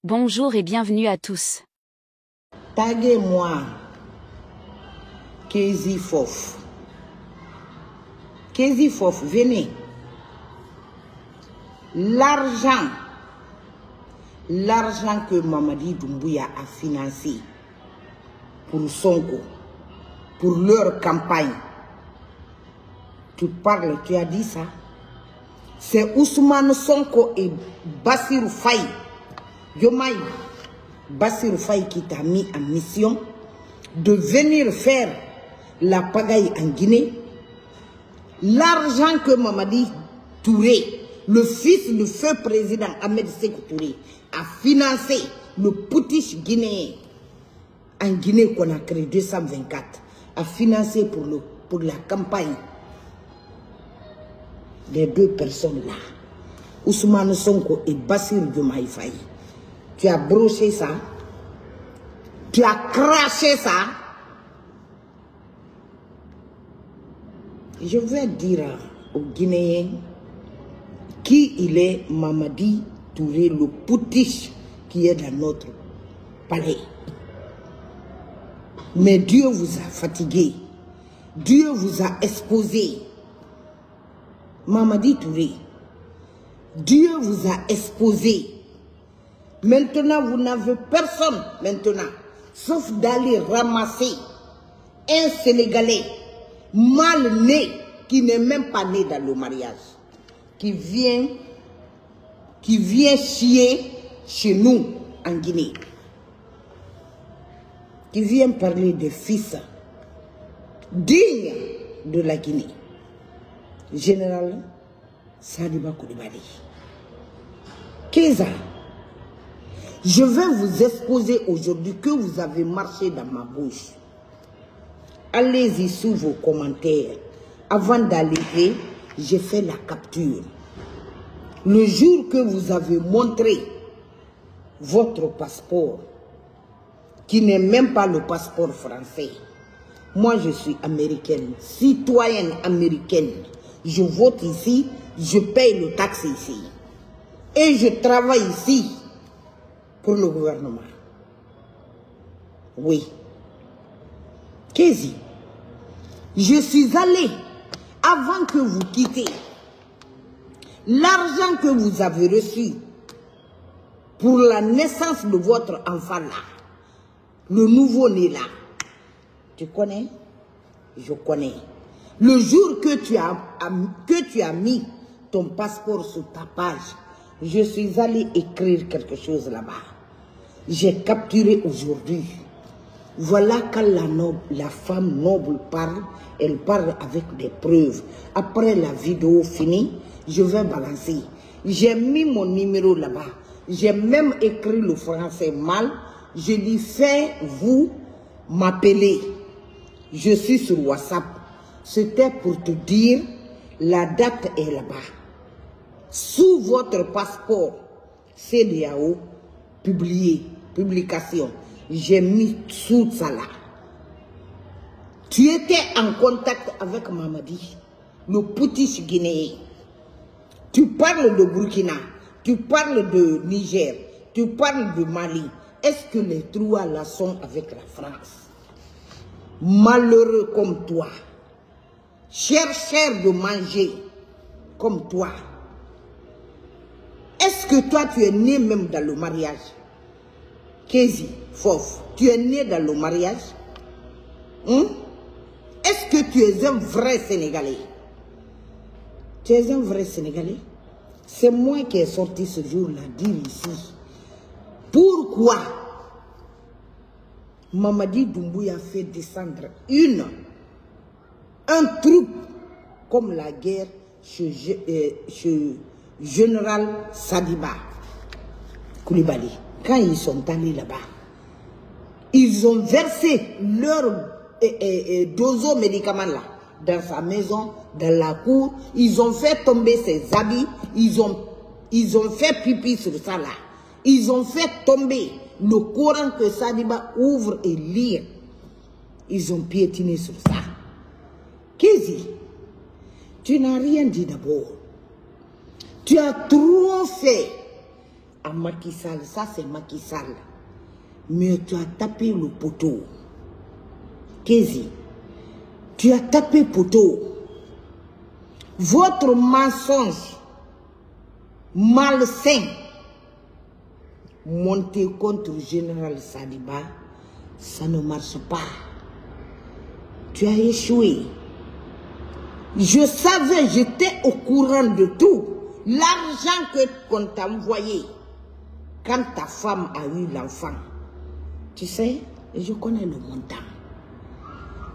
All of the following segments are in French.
Bonjour et bienvenue à tous. Taguez-moi Kezi Fof. Kezi Fof, venez. L'argent que Mamadi Doumbouya a financé pour Sonko, pour leur campagne. Tu parles, tu as dit ça. C'est Ousmane Sonko et Bassirou Faye. Yomaï, Bassirou Faye qui t'a mis en mission de venir faire la pagaille en Guinée. L'argent que Mamadi Touré, le fils du feu président Ahmed Sékou Touré, a financé le putsch guinéen en Guinée qu'on a créé 224, a financé pour la campagne des deux personnes là, Ousmane Sonko et Bassirou Diomaye Faye. Tu as broché ça, tu as craché ça. Je vais dire aux Guinéens qui il est, Mamadi Touré, le putsch qui est dans notre palais. Mais Dieu vous a fatigué, Dieu vous a exposé. Mamadi Touré, Dieu vous a exposé. Maintenant, vous n'avez personne, maintenant, sauf d'aller ramasser un Sénégalais mal né, qui n'est même pas né dans le mariage, qui vient chier chez nous en Guinée, qui vient parler des fils dignes de la Guinée. Général Sadiba Coulibaly. Keza, je vais vous exposer aujourd'hui que vous avez marché dans ma bouche. Allez-y sous vos commentaires. Avant d'aller, j'ai fait la capture. Le jour que vous avez montré votre passeport, qui n'est même pas le passeport français. Moi, je suis américaine, citoyenne américaine. Je vote ici, je paye le taxe ici. Et je travaille ici pour le gouvernement. Oui. Kezi, je suis allée, avant que vous quittez, l'argent que vous avez reçu pour la naissance de votre enfant là, le nouveau-né là, tu connais? Je connais. Le jour que tu as mis ton passeport sur ta page, je suis allée écrire quelque chose là-bas. J'ai capturé aujourd'hui. Voilà quand la femme noble parle, elle parle avec des preuves. Après la vidéo finie, je vais balancer. J'ai mis mon numéro là-bas. J'ai même écrit le français mal. Je dis, faites-vous m'appeler. Je suis sur WhatsApp. C'était pour te dire, la date est là-bas. Sous votre passeport, CEDEAO, publication. J'ai mis sous ça là. Tu étais en contact avec Mamadi, le putsch guinéen. Tu parles de Burkina, tu parles de Niger, tu parles de Mali. Est-ce que les trois là sont avec la France? Malheureux comme toi, chercheur de manger comme toi. Est-ce que toi tu es né même dans le mariage? Kezi Fof, tu es né dans le mariage? Est-ce que tu es un vrai Sénégalais? Tu es un vrai Sénégalais? C'est moi qui ai sorti ce jour-là dire ici. Pourquoi Mamadi Doumbouya fait descendre un troupe comme la guerre chez Général Sadiba Coulibaly? Quand ils sont allés là-bas, ils ont versé leur dozo médicament là dans sa maison, dans la cour. Ils ont fait tomber ses habits. Ils ont fait pipi sur ça là. Ils ont fait tomber le Coran que Sadiba ouvre et lit. Ils ont piétiné sur ça. Kezi, tu n'as rien dit d'abord. Tu as trop fait à Macky Sall, ça c'est Macky Sall. Mais tu as tapé le poteau. Kézi, tu as tapé poteau. Votre mensonge malsain monté contre le général Sadiba, ça ne marche pas. Tu as échoué. Je savais, j'étais au courant de tout. L'argent qu'on t'a envoyé quand ta femme a eu l'enfant. Tu sais, je connais le montant.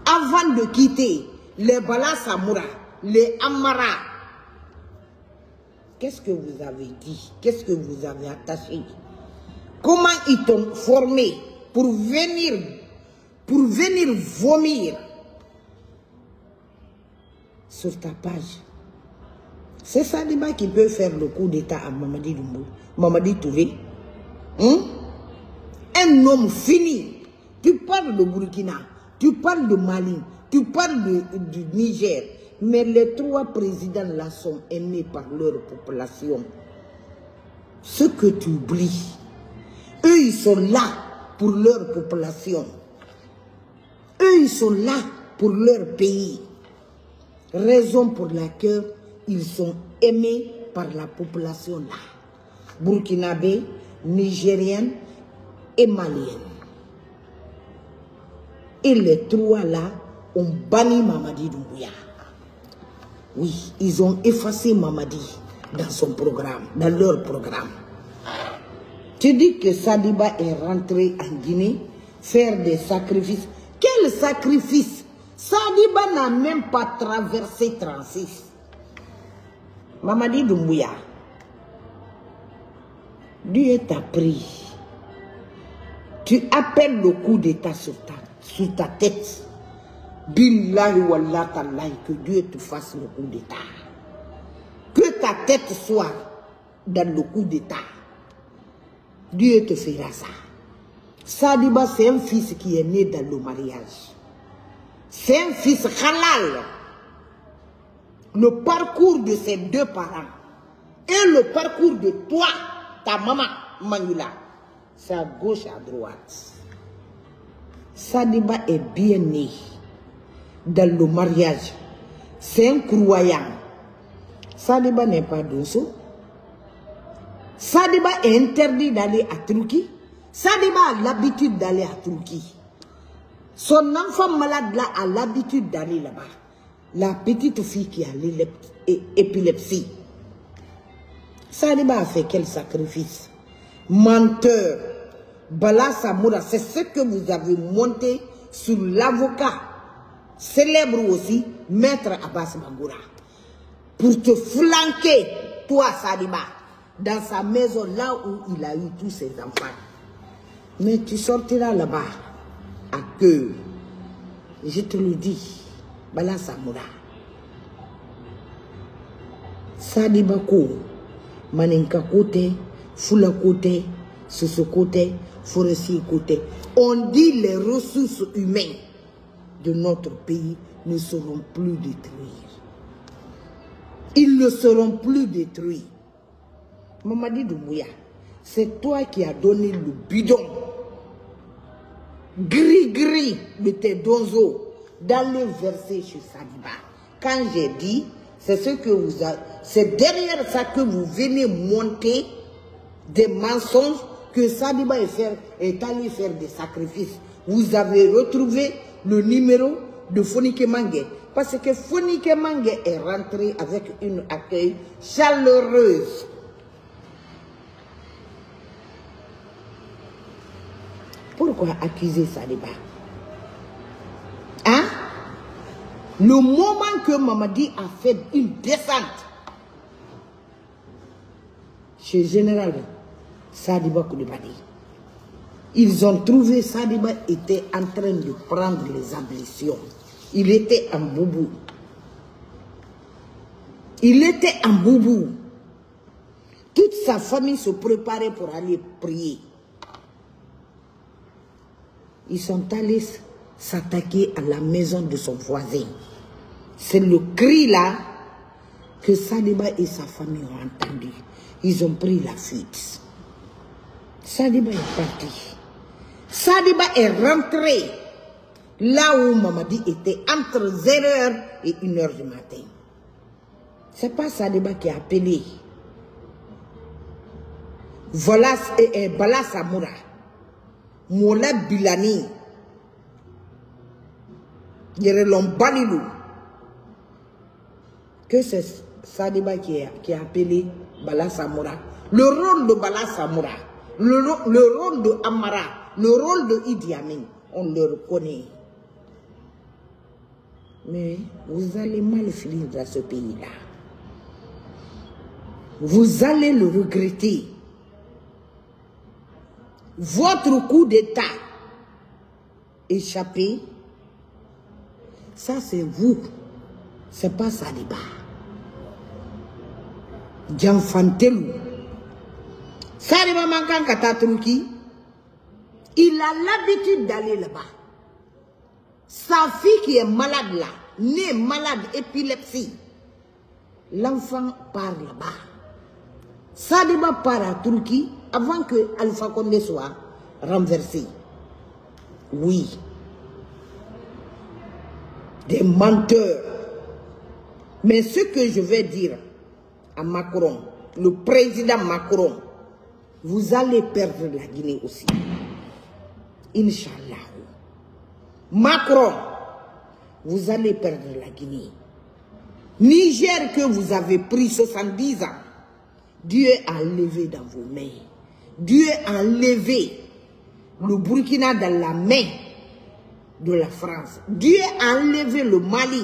Avant de quitter les Bala Samoura, les Amara, qu'est-ce que vous avez dit? Qu'est-ce que vous avez attaché? Comment ils t'ont formé pour venir vomir sur ta page? C'est Sadiba qui peut faire le coup d'état à Mamadi Touré. Un homme fini. Tu parles de Burkina, tu parles de Mali, tu parles du Niger. Mais les trois présidents là sont aimés par leur population. Ce que tu oublies, eux ils sont là pour leur population. Eux ils sont là pour leur pays. Raison pour laquelle ils sont aimés par la population là. Burkinabé, Nigérienne et Malienne. Et les trois là ont banni Mamadi Doumbouya. Oui, ils ont effacé Mamadi dans son programme, dans leur programme. Tu dis que Sadiba est rentré en Guinée faire des sacrifices. Quel sacrifice? Sadiba n'a même pas traversé 36. Mamadi Doumbouya, Dieu t'a pris. Tu appelles le coup d'état sur ta tête. Billahi wallah tallahi, que Dieu te fasse le coup d'état. Que ta tête soit dans le coup d'état. Dieu te fera ça. Sadiba, c'est un fils qui est né dans le mariage. C'est un fils halal. Le parcours de ses deux parents et le parcours de toi, ta maman, Manula, c'est à gauche, à droite. Sadiba est bien né dans le mariage. C'est un croyant. Sadiba n'est pas douce. Sadiba est interdit d'aller à Turquie. Sadiba a l'habitude d'aller à Turquie. Son enfant malade là a l'habitude d'aller là-bas. La petite fille qui a l'épilepsie. Sadiba a fait quel sacrifice? Menteur. Bala Samoura, c'est ce que vous avez monté sur l'avocat célèbre aussi, Maître Abbas Magoura, pour te flanquer, toi Sadiba, dans sa maison là où il a eu tous ses enfants. Mais tu sortiras là-bas à cœur. Je te le dis, Bala Samoura. Sadiba ko, Maninka côté, Fula côté, Soso côté, Forestier côté. On dit les ressources humaines de notre pays ne seront plus détruits. Ils ne seront plus détruits. Mamadi Doumbouya, c'est toi qui as donné le bidon gris-gris de tes donzos d'aller verser chez Sadiba. Quand j'ai dit, c'est ce que vous avez, c'est derrière ça que vous venez monter des mensonges que Sadiba est allé faire des sacrifices. Vous avez retrouvé le numéro de Fonike Mangue. Parce que Fonike Mangue est rentré avec une accueil chaleureuse. Pourquoi accuser Sadiba? Hein? Le moment que Mamadi a fait une descente chez le général Sadiba Koulibaly, ils ont trouvé Sadiba était en train de prendre les ablutions. Il était en boubou. Il était en boubou. Toute sa famille se préparait pour aller prier. Ils sont allés s'attaquer à la maison de son voisin. C'est le cri là que Sadiba et sa famille ont entendu. Ils ont pris la fuite. Sadiba est parti. Sadiba est rentré là où Mamadi était entre 0h et 1h du matin. C'est pas Sadiba qui a appelé. Voilà Bala Samoura, Mola Bilani, Yerelon Balilou. Que c'est Sadiba qui a appelé Bala Samoura. Le rôle de Bala Samoura, le rôle de Amara, le rôle de Idi Amin, on le reconnaît. Mais vous allez mal finir dans ce pays-là. Vous allez le regretter. Votre coup d'État échappé, ça c'est vous, c'est pas Sadiba. Djanfantelou. Sadiba Mankan Katatruki, il a l'habitude d'aller là-bas. Sa fille qui est malade là, née malade épilepsie, l'enfant part là-bas. Sadiba part à Turquie avant que Alpha Condé soit renversé. Oui. Des menteurs. Mais ce que je vais dire à Macron, le président Macron, vous allez perdre la Guinée aussi. Inch'Allah. Macron, vous allez perdre la Guinée. Niger que vous avez pris 70 ans, Dieu a enlevé dans vos mains. Dieu a enlevé le Burkina dans la main de la France. Dieu a enlevé le Mali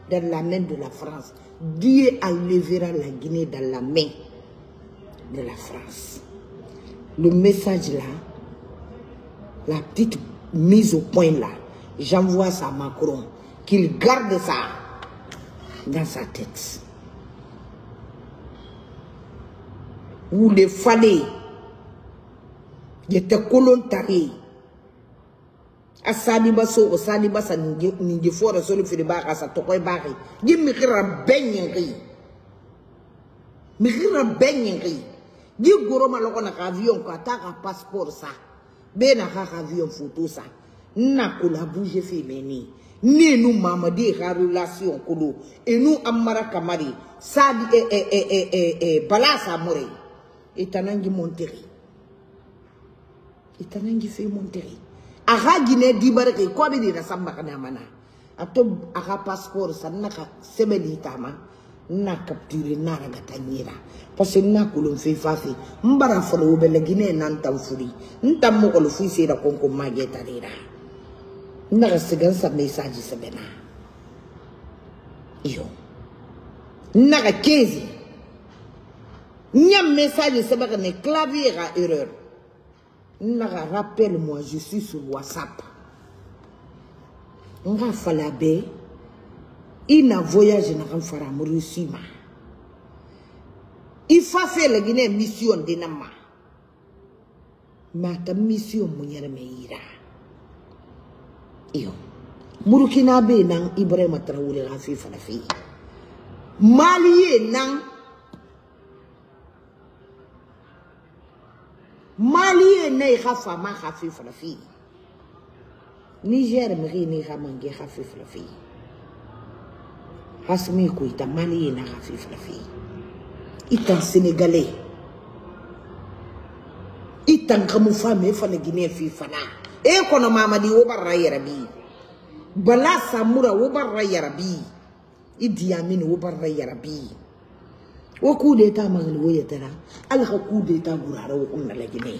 dans la main de la France. Dieu enlèvera la Guinée dans la main de la France. Le message là, la petite mise au point là, j'envoie ça à Macron, qu'il garde ça dans sa tête. Ou les fallait, il était colontari. A Sadiba so, Sadiba sa ninge fora solo firibaka sa tokoy baki. Di mikira benyengri. Mikira benyengri. Di goro maloko na avion ko ataka passeport sa. Be na avion photo sa. Na ko la bouge femeni. Ni nous Mamadi ka relation kolo. Et nous Amara Kamari. Sadi Bala Samore. Et tanangi Monteri. Et tanangi fait Monteri. Aga Guinée dibareke ko be dira samba kana mana ato aga passeport sanaka semeli tama na capturer na raga tanyira parce que na ko lo fe fafi mbara folo be le Guinée nan tam furi ntam mo ko lo fu sira konko mageta dira na sigan sa message sebena yo na ga kezi nyam message sebaka ne clavier à erreur. Rappelle-moi, je suis sur WhatsApp. On va faire la baie. Il a voyagé dans le Russie. Il faut faire la Guinée mission de Nama. Mais ta mission, Mounière Meira. Yo. Burkina-Bé nang Ibrahima Traoré Rafi Falafi. Mali nang Mali ne khafa ma khafi falafi. Niger me ne khamange khafi falafi. Hasmi ko ita Mali na khafi falafi. Itan Sénégalais. Itan kamu femme fa na Guinée fi fana. E kono Mamadi wo barra yarabi. Bala Samoura wo barra yarabi. Idi Amin wo barra yarabi. Au coup d'état mangal woyetera ala coup d'état guraro on la Guinée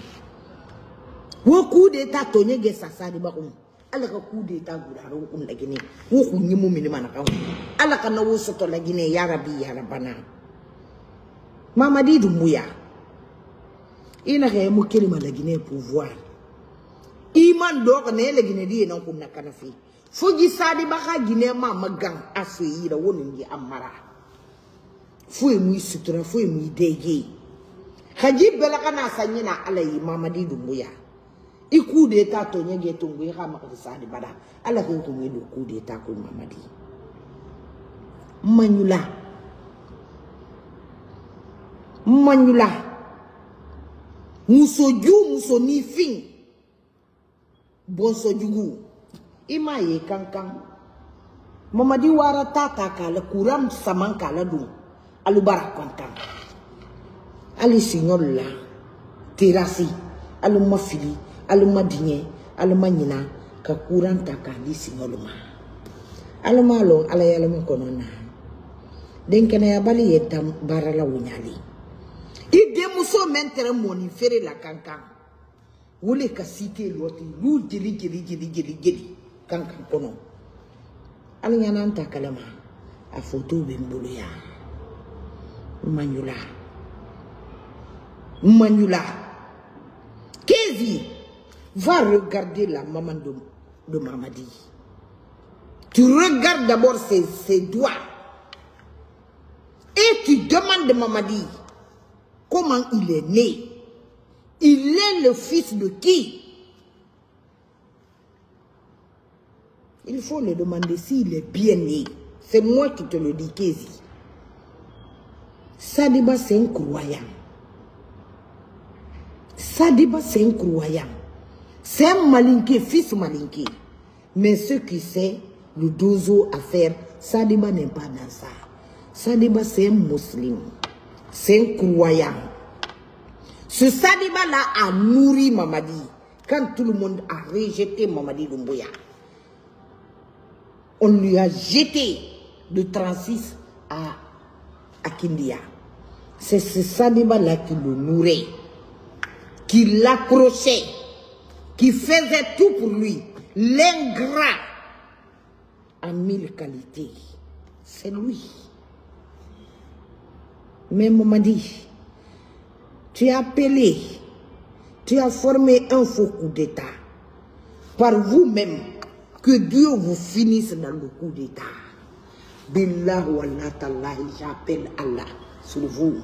au coup d'état tonye ge sasadi ba on ala coup d'état guraro on la Guinée wo ku nyimu minima na kawo ala kana wo soto la Guinée ya rabbi ya rabana Mamadi Doumbouya ina ge mo kelima la Guinée pouvoir iman do ne la Guinée di non kunna kana fi foji sadi ba ka Guinée ma magang asoyi da wonin gi amara fouet mouy sutura fouet mouy dégué Haji belakana sanyina alayi Mamadi Doumbouya i coup d'état to nyege tongo i xama ko sadi bada ala ko ko ngedo coup d'état ko Mamadi musoju musoni fin bonso jugu ima ye kankan Mamadi wara tata kala kuram saman kala du alubara kankan ali signor la terasi aluma fili aluma dinye aluma nyina ka kuran takali signor ma aluma long ala yalama konona den kana ya bali yetam barala wunyali ide muso mentere moni fere la kankan wole ka cité loti lu jeli kankan kono ala nyana takalama a photo bembulu ya Manula Kézi va regarder la maman de Mamadi. Tu regardes d'abord ses doigts et tu demandes de Mamadi comment il est né. Il est le fils de qui? Il faut le demander s'il est bien né. C'est moi qui te le dis, Kézi. Sadiba, c'est un croyant. Sadiba, c'est un croyant. C'est un malinqué, fils malinqué. Mais ce qui sait le dozo à faire, Sadiba n'est pas dans ça. Sadiba, c'est un musulman. C'est un croyant. Ce Sadiba-là a nourri Mamadi. Quand tout le monde a rejeté Mamadi Doumbouya, on lui a jeté de 36 à Kindia. C'est ce Sadiba-là qui le nourrit, qui l'approchait, qui faisait tout pour lui. L'ingrat a 1000 qualités. C'est lui. Mais Mamadi, tu as appelé, tu as formé un faux coup d'État. Par vous-même, que Dieu vous finisse dans le coup d'État. Billah wa Allah ta'ala, j'appelle Allah sur vous.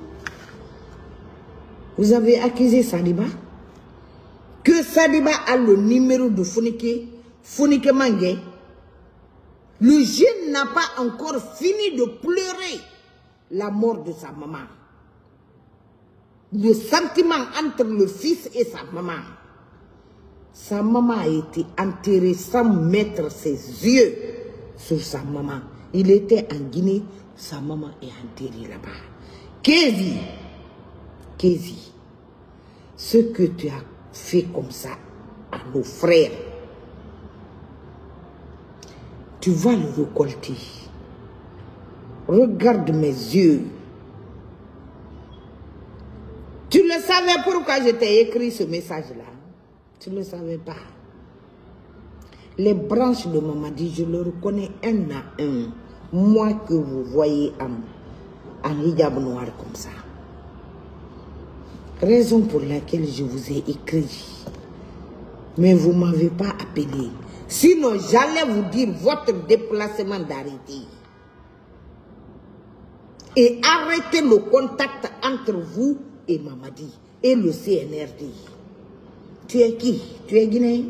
Vous avez accusé Sadiba? Que Sadiba a le numéro de Fonike Mangé. Le jeune n'a pas encore fini de pleurer la mort de sa maman. Le sentiment entre le fils et sa maman. Sa maman a été enterrée sans mettre ses yeux sur sa maman. Il était en Guinée, sa maman est enterrée là-bas. Kézi, ce que tu as fait comme ça à nos frères, tu vas le récolter. Regarde mes yeux. Tu le savais pourquoi je t'ai écrit ce message-là? Tu ne le savais pas. Les branches de Mamadi, je le reconnais un à un. Moi que vous voyez en hijab noir comme ça. Raison pour laquelle je vous ai écrit. Mais vous ne m'avez pas appelé. Sinon, j'allais vous dire votre déplacement d'arrêter. Et arrêter le contact entre vous et Mamadi et le CNRD. Tu es qui? Tu es guinéen?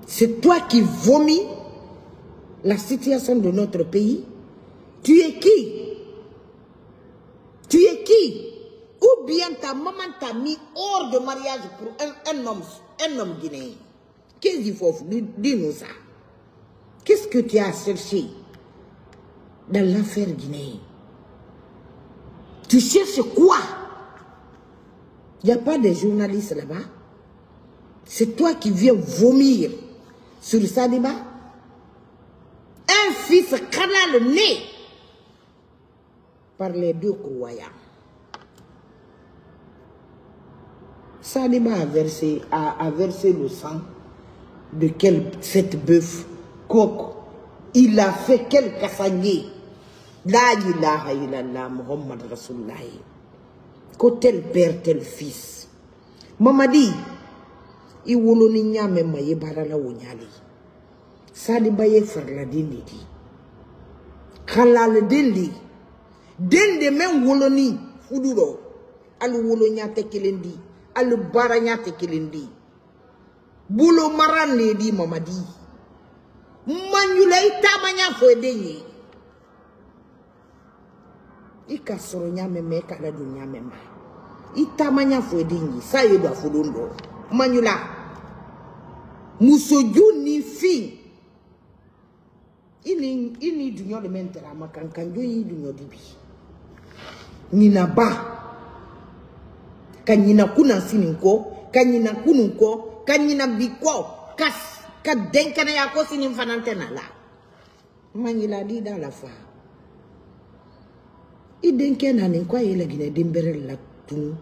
C'est toi qui vomis la situation de notre pays? Tu es qui? Tu es qui? Ou bien ta maman t'a mis hors de mariage pour un homme guinéen? Qu'est-ce qu'il faut? Dis-nous ça. Qu'est-ce que tu as cherché dans l'affaire guinéenne? Tu cherches quoi? Il n'y a pas de journalistes là-bas. C'est toi qui viens vomir sur Sadiba. Un fils canal né par les deux croyants. Sadiba a versé le sang de cette bœuf coq. Il a fait quel kassagne. La ilaha illallah Muhammad Rasulullah. Ko tel père, tel fils. Mamadi, i woloni nyame maye barala wonyali. Sadiba ye farla dindi di. Kalal dindi. Dende men woloni fuduro. Alu wolonyate kelendi. Alu baranyate kelendi. Bulo marane di Mamadi. Manyula itamanya fwedenye. Ika soro nyame me kala du nyame ma. Itamanya fwedingi. Sa yedo afudondo. Manyula. Musoju ni fi. Ini dunyo de mentera makankanjo yi dunyo dibi. Nina ba. Kanyina kuna sininko. Kanyina kununko. Kanyina biko. Ka denkana yako sinin fanantena la. Manyila di da la fa. I denkana ni kwa yela gine dimbere la tu.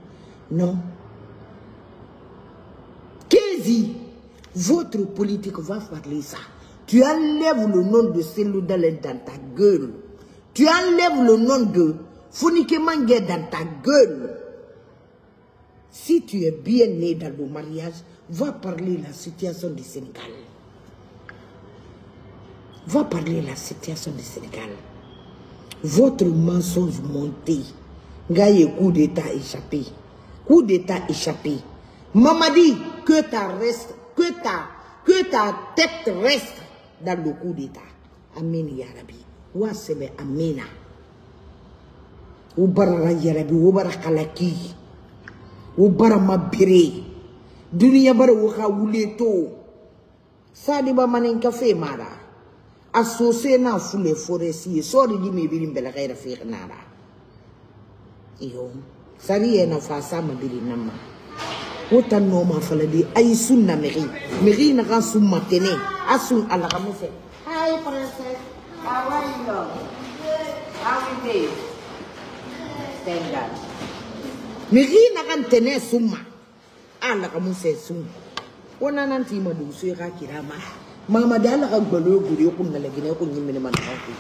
Non. Kézi, votre politique va parler ça. Tu enlèves le nom de Seloudalé dans ta gueule. Tu enlèves le nom de Fonike Mangé dans ta gueule. Si tu es bien né dans le mariage, va parler la situation du Sénégal. Va parler la situation du Sénégal. Votre mensonge monté. Gaye coup d'état échappé. Coup d'état échappé. Mamadi, que ta tête reste dans le coup d'état. Amen ya Rabbi. Wa sebe amena. Ubara ya Rabbi, ubara kalaki. Ubara mabire. Dunia bara waka wuleto. Sadi ba manen kafe mara. Associé na fule forestier. Sori di me birim bela gaira fiq nara. Iyo. Sari na fasa mabiri nama. Wota noma faladi ay sunna meri na kan summa tene asun ala kamuse. Hi princess, how are you? How are you? Stand up. Meri na kan tene summa ala kamuse sum. Wona nanti madu suira kirama. Mama dala ka gbalo guri ko na lagine ko nyimene man ko.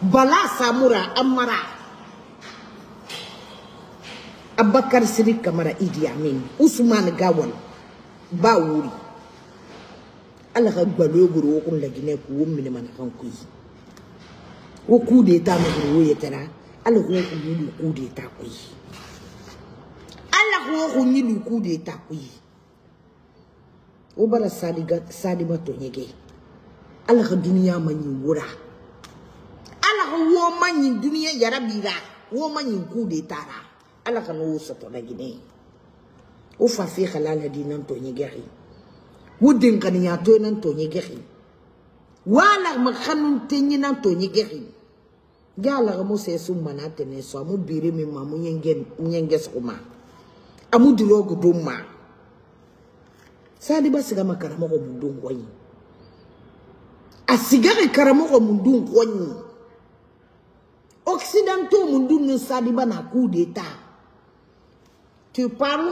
Bala samura amara. Abakar Sidik Kamara Idi Amin, Ousmane Gawal, Baouri. Allah a gbalo guru okun la Guinée ku wumine man kankui. Au coup d'état me yetera, Allah ko ni du coup d'état kui. Allah ko ni du coup d'état kui. O bara sadiba to nyege. Allah dunia manyi wura. Allah wo manyi dunia yarabira, wo manyi coup d'état ra. Allah kan wo soto la Guinée. O fa fi khalala di nan to nyegeri. Wudin kan ya to nan to nyegeri. Wala ma khanun te nyi nan to nyegeri. Gala mo se sum manate ne so amu biri mi mamu nyenge soma. Amu dirogo duma. Sadi ba siga makaramo ko mundun koyi. Asigari karamo ko mundun koyi. Occidentaux mundun ne sadi ba na coup d'état. Tu parles,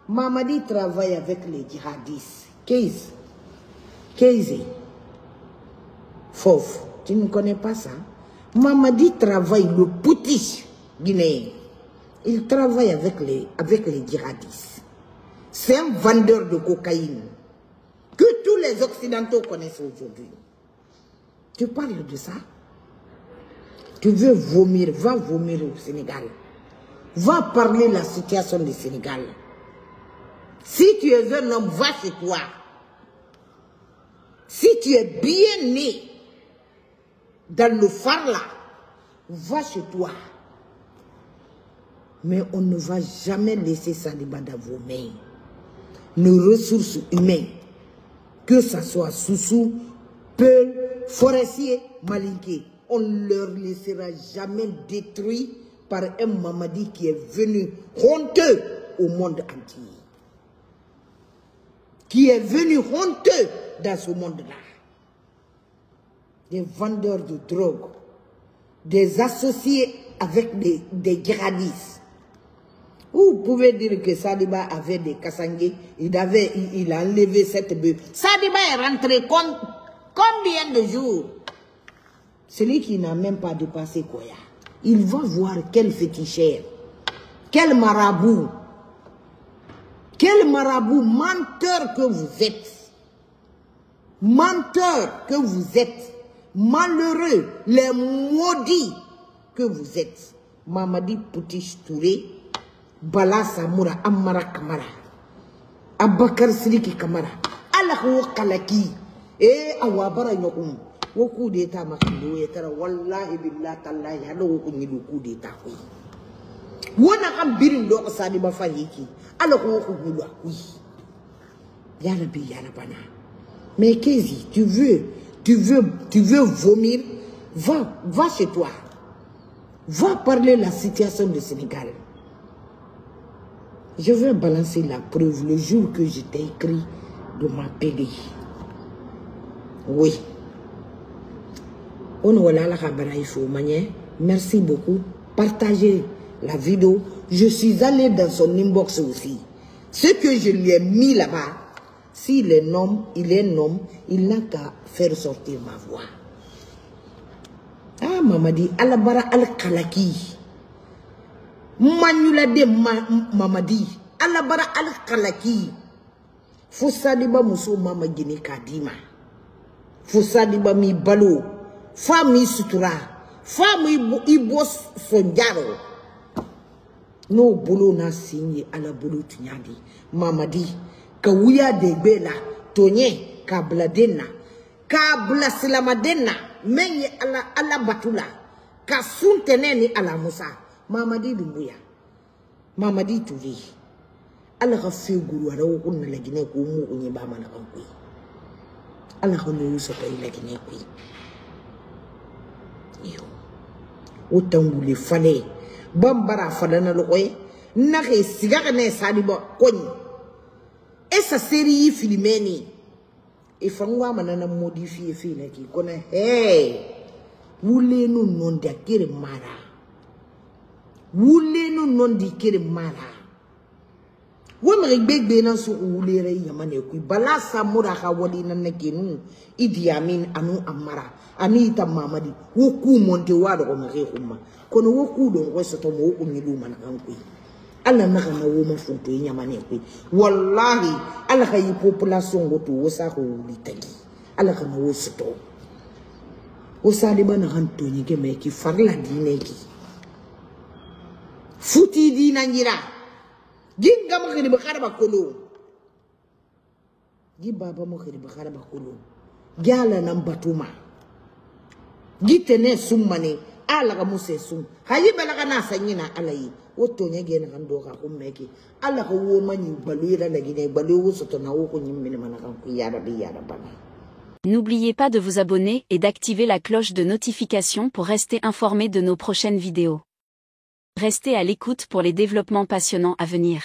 Mamadi travaille avec les djihadistes. Qu'est-ce? Fauve. Tu ne connais pas ça? Mamadi travaille le poutiche guinéen. Il travaille avec les djihadistes. C'est un vendeur de cocaïne que tous les Occidentaux connaissent aujourd'hui. Tu parles de ça? Tu veux vomir, va vomir au Sénégal. Va parler de la situation du Sénégal. Si tu es un homme, va chez toi. Si tu es bien né dans le Farla, va chez toi. Mais on ne va jamais laisser Sadiba dans vos mains. Nos ressources humaines, que ce soit Soussou, Peul, Forestier, Malinké, on ne leur laissera jamais détruit par un Mamadi qui est venu honteux au monde entier. Qui est venu honteux dans ce monde-là. Des vendeurs de drogue, des associés avec des djihadistes. Vous pouvez dire que Sadiba avait des Kassangé, il a enlevé cette bœuf. Sadiba est rentré combien de jours? Celui qui n'a même pas dépassé Koya. Il va voir quel féticheur, quel marabout menteur que vous êtes. Menteur que vous êtes. Malheureux, les maudits que vous êtes. Mamadi Poutiche Touré, Bala Samoura Amara Kamara, Abakar Siliki Kamara, Allah Kalaki, Awabara Yokum. Au coup d'état, Wallahi billah tallahi, alors au coup d'état. Wona kam birin do ko sadi ba fayiki. Alors ko gulu oui. Ya Rabbi ya Rabbana. Mais Kézi, tu veux vomir? Va chez toi. Va parler de la situation du Sénégal. Je vais balancer la preuve le jour que je t'ai écrit de m'appeler. Oui. Merci beaucoup. Partagez la vidéo. Je suis allé dans son inbox aussi. Ce que je lui ai mis là-bas, s'il est un homme, il n'a qu'à faire sortir ma voix. Ah, maman dit, Alabara al-Kalaki. Manula de Mamadi. Alabara al-Kalaki. Foussadiba Moussou Mama Gine Kadima. Foussadiba mi balo. Fami sutura. Fami ibo sonjaro. No bolo na signé à la bolo tunyadi. Mamadi. Kawuya de bela. Tonye. Kabladena. Kabla silamadena. Menye ala batula. Ka sunteneni ala Musa. Mamadi dumbuya. Mamadi tuvi. Ala ka fe guru ara wo na lagine ko mu onye ba mana kan ku. Ala ko no so ko lagine ku. Yo. Otangule fale. Bambara fala na lokoye. Na ke siga ne sadi bo konyi. Esa série filmeni. Et fangwa manana modifier fina ki kona hey wule no non de kere mara wule no non di kere mara wona gbegbe na so wule re yamane ku bala samura ka wali na nakenu Idi Amin anu amara ani ta mamadi wo ku monte wa do ko mare kuma kono wo ku do ko so to mo ko nyilu man kan ku Allah na kana wo ma funto yamane ku wallahi Allah kay population goto wo sa ko litali Allah kana wo soto wo sa di bana hanto ni ke me ki farla dine ki futi dina ngira ginga ma khiri bakara bakolo gi baba mo khiri bakara bakolo gala nam batuma gitene summane ala ga muse sum hayi balaga na sanyina alayi woto nyege na kando ka kummeki ala ko wo mani baluira la gine balu wo soto na wo ko nyimmene manaka ku ya rabbi ya rabbana. N'oubliez pas de vous abonner et d'activer la cloche de notification pour rester informé de nos prochaines vidéos. Restez à l'écoute pour les développements passionnants à venir.